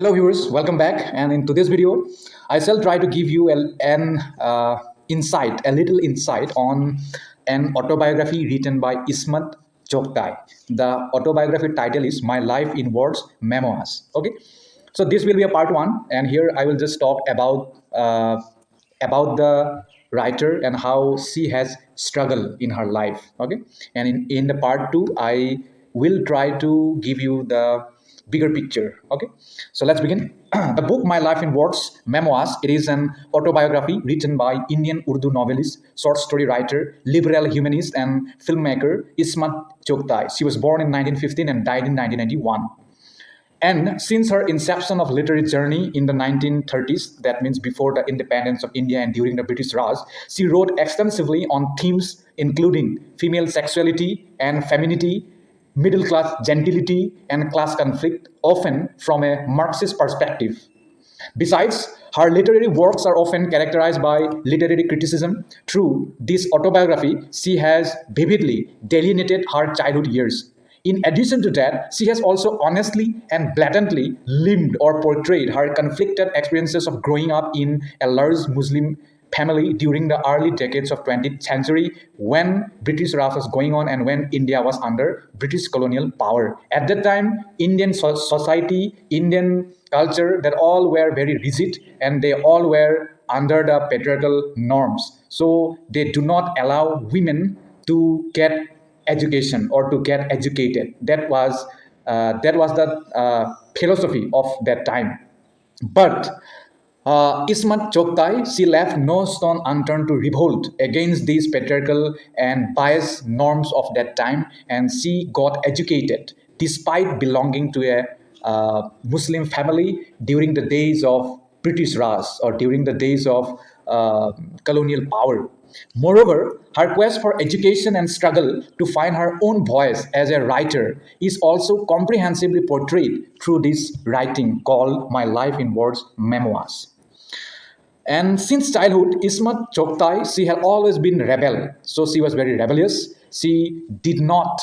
Hello viewers, welcome back. And in today's video, I shall try to give you a little insight on an autobiography written by Ismat Chughtai. The autobiography title is My Life in Words, Memoirs. Okay, so this will be a part one, and here I will just talk about the writer and how she has struggled in her life. Okay, and in the part two, I will try to give you the bigger picture. Okay, so let's begin. The book My Life in Words, Memoirs, it is an autobiography written by Indian Urdu novelist, short story writer, liberal humanist, and filmmaker Ismat Chughtai. She was born in 1915 and died in 1991. And since her inception of literary journey in the 1930s, that means before the independence of India and during the British Raj, she wrote extensively on themes including female sexuality and femininity, middle class gentility, and class conflict, often from a Marxist perspective. Besides, her literary works are often characterized by literary criticism. Through this autobiography, she has vividly delineated her childhood years. In addition to that, she has also honestly and blatantly lived or portrayed her conflicted experiences of growing up in a large Muslim family during the early decades of 20th century when British Raj was going on and when India was under British colonial power. At that time, Indian society, Indian culture, that all were very rigid and they all were under the patriarchal norms. So they do not allow women to get education or to get educated. That was the philosophy of that time. But Ismat Chughtai, she left no stone unturned to revolt against these patriarchal and biased norms of that time, and she got educated despite belonging to a Muslim family during the days of British Raj or during the days of colonial power. Moreover, her quest for education and struggle to find her own voice as a writer is also comprehensively portrayed through this writing called My Life in Words, Memoirs. And since childhood, Ismat Chughtai, she had always been rebel. So she was very rebellious. She did not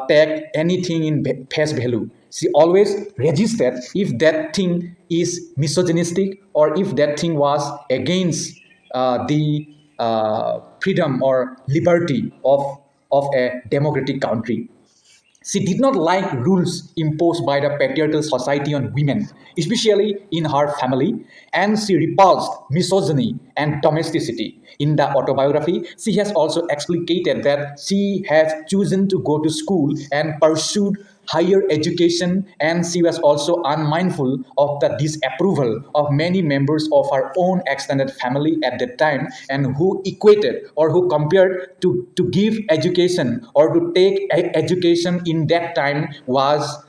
take anything in face value. She always resisted if that thing is misogynistic or if that thing was against the freedom or liberty of a democratic country. She did not like rules imposed by the patriarchal society on women, especially in her family, and she repulsed misogyny and domesticity. In the autobiography, she has also explicated that she has chosen to go to school and pursued higher education, and she was also unmindful of the disapproval of many members of her own extended family at that time, and who equated or who compared to give education or to take education in that time was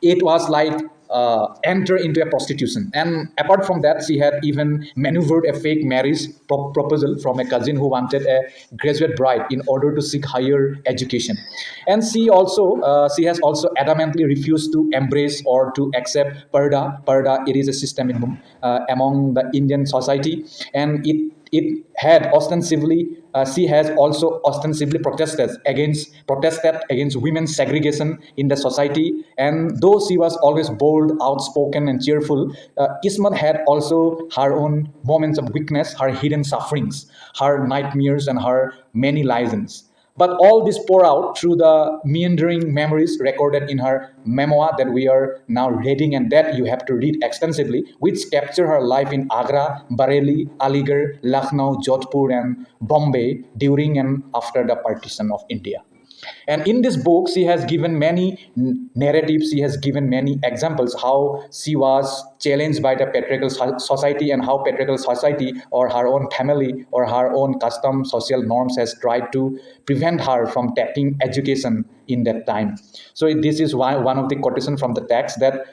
it was like enter into a prostitution. And apart from that, she had even maneuvered a fake marriage proposal from a cousin who wanted a graduate bride in order to seek higher education. And she has also adamantly refused to embrace or to accept parda. Parda, it is a system among the Indian society, and it had ostensibly she has also ostensibly protested against women's segregation in the society. And though she was always bold, outspoken, and cheerful, Ismat had also her own moments of weakness, her hidden sufferings, her nightmares, and her many licenses. But all this pour out through the meandering memories recorded in her memoir that we are now reading and that you have to read extensively, which capture her life in Agra, Bareilly, Aligarh, Lucknow, Jodhpur, and Bombay during and after the partition of India. And in this book, she has given many narratives, she has given many examples how she was challenged by the patriarchal society and how patriarchal society or her own family or her own custom social norms has tried to prevent her from taking education in that time. So this is why one of the quotation from the text that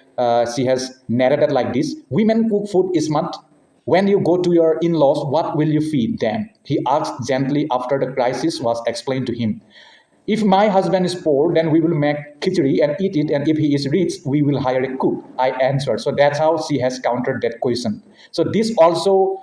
she has narrated like this: women cook food, Ismat. When you go to your in-laws, what will you feed them? He asked gently after the crisis was explained to him. If my husband is poor, then we will make khichdi and eat it. And if he is rich, we will hire a cook, I answered. So that's how she has countered that question. So this also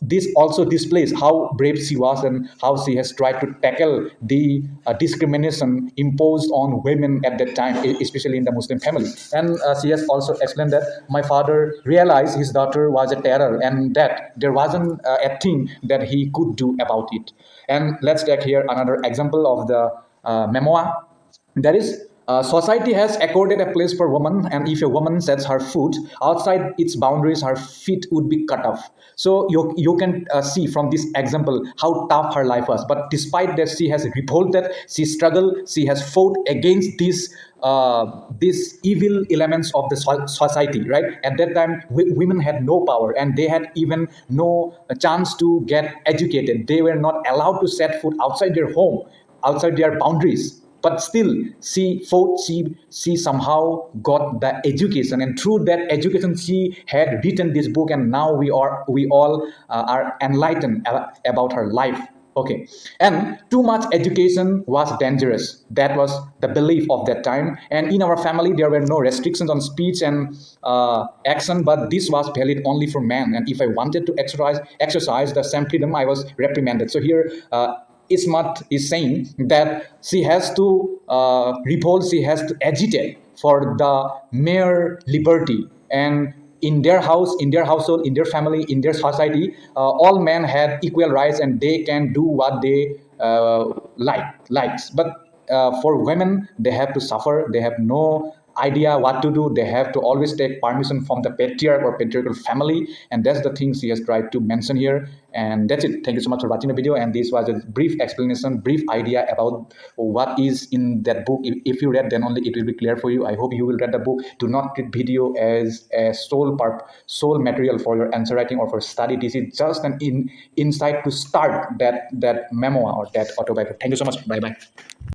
this also displays how brave she was and how she has tried to tackle the discrimination imposed on women at that time, especially in the Muslim family. And she has also explained that my father realized his daughter was a terror and that there wasn't a thing that he could do about it. And let's take here another example of the memoir. That is, society has accorded a place for woman, and if a woman sets her foot outside its boundaries, her feet would be cut off. So you can see from this example how tough her life was. But despite that, she has revolted, she struggled, she has fought against these evil elements of the society. Right at that time, women had no power, and they had even no chance to get educated. They were not allowed to set foot outside their home, outside their boundaries. But still she fought, she somehow got the education, and through that education she had written this book, and now we all are enlightened about her life. Okay. And too much education was dangerous. That was the belief of that time, and in our family there were no restrictions on speech and action, but this was valid only for men, and if I wanted to exercise the same freedom, I was reprimanded. So here Ismat is saying that she has to revolt, she has to agitate for the mere liberty. And in their house, in their household, in their family, in their society, all men had equal rights and they can do what they likes. But for women, they have to suffer. They have no idea what to do. They have to always take permission from the patriarch or patriarchal family, and that's the things he has tried to mention here. And that's it. Thank you so much for watching the video, and this was a brief explanation, brief idea about what is in that book. If you read, then only it will be clear for you. I hope you will read the book. Do not treat video as a sole material for your answer writing or for study. This is just an insight to start that memoir or that autobiography. Thank you so much. Bye bye.